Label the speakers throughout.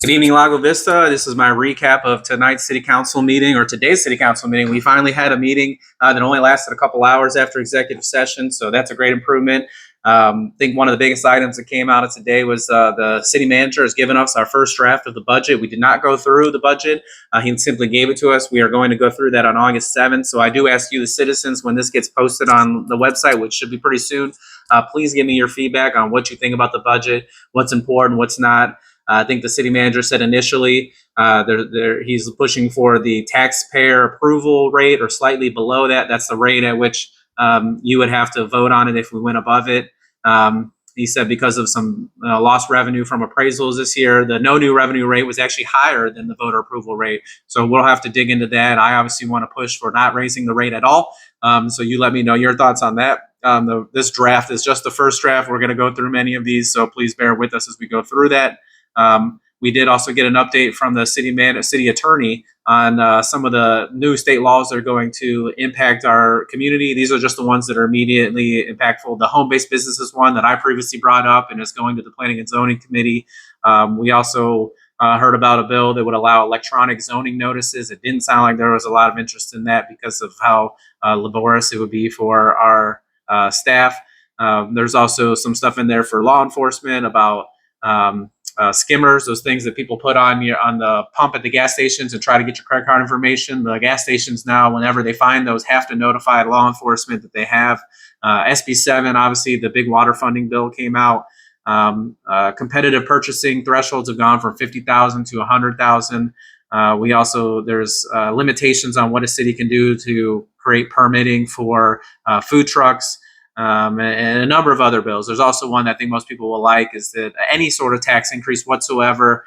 Speaker 1: Good evening, Lago Vista. This is my recap of tonight's city council meeting, or today's city council meeting. We finally had a meeting that only lasted a couple hours after executive session, so that's a great improvement. I think one of the biggest items that came out of today was the city manager has given us our first draft of the budget. We did not go through the budget. He simply gave it to us. We are going to go through that on August 7th. So I do ask you, the citizens, when this gets posted on the website, which should be pretty soon, please give me your feedback on what you think about the budget, what's important, what's not. I think the city manager said initially he's pushing for the taxpayer approval rate or slightly below that. That's the rate at which you would have to vote on it if we went above it. He said because of some lost revenue from appraisals this year, the no new revenue rate was actually higher than the voter approval rate. So we'll have to dig into that. I obviously want to push for not raising the rate at all. So you let me know your thoughts on that. This draft is just the first draft. We're going to go through many of these, so please bear with us as we go through that. We did also get an update from the city attorney on some of the new state laws that are going to impact our community. These are just the ones that are immediately impactful. The home-based business is one that I previously brought up and is going to the Planning and Zoning Committee. We also heard about a bill that would allow electronic zoning notices. It didn't sound like there was a lot of interest in that because of how laborious it would be for our staff. There's also some stuff in there for law enforcement about skimmers, those things that people put on the pump at the gas stations and try to get your credit card information. The gas stations now, whenever they find those, have to notify law enforcement that they have. SB7, obviously, the big water funding bill came out. Competitive purchasing thresholds have gone from 50,000 to 100,000. We also, there's limitations on what a city can do to create permitting for food trucks. And a number of other bills. There's also one that I think most people will like, is that any sort of tax increase whatsoever,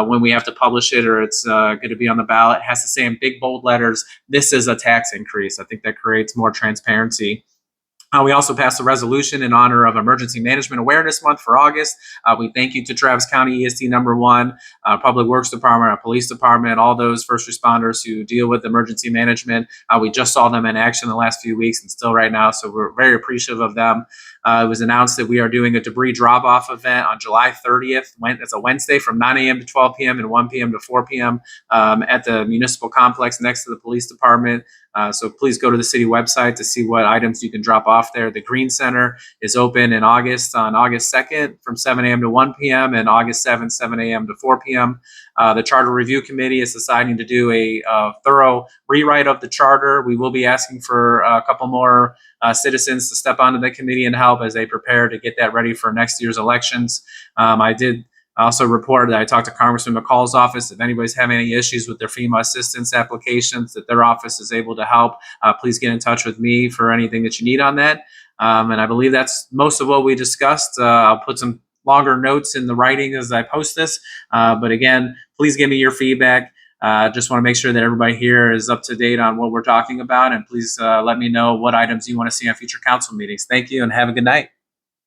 Speaker 1: when we have to publish it or it's going to be on the ballot, has to say in big bold letters, this is a tax increase. I think that creates more transparency. We also passed a resolution in honor of Emergency Management Awareness Month for August. We thank you to Travis County ESD #1, Public Works Department, our Police Department, all those first responders who deal with emergency management. We just saw them in action the last few weeks and still right now, so we're very appreciative of them. It was announced that we are doing a debris drop-off event on July 30th. It's a Wednesday from 9 a.m. to 12 p.m. and 1 p.m. to 4 p.m. At the municipal complex next to the police department. So please go to the city website to see what items you can drop off there. The Green Center is open in August, on August 2nd from 7 a.m. to 1 p.m. and August 7th, 7 a.m. to 4 p.m. The Charter Review Committee is deciding to do a thorough rewrite of the charter. We will be asking for a couple more citizens to step onto the committee and help as they prepare to get that ready for next year's elections. I did also report that I talked to Congressman McCall's office. If anybody's having any issues with their FEMA assistance applications, that their office is able to help, please get in touch with me for anything that you need on that. And I believe that's most of what we discussed. I'll put some longer notes in the writing as I post this. But again, please give me your feedback. Just want to make sure that everybody here is up to date on what we're talking about. And please let me know what items you want to see on future council meetings. Thank you and have a good night.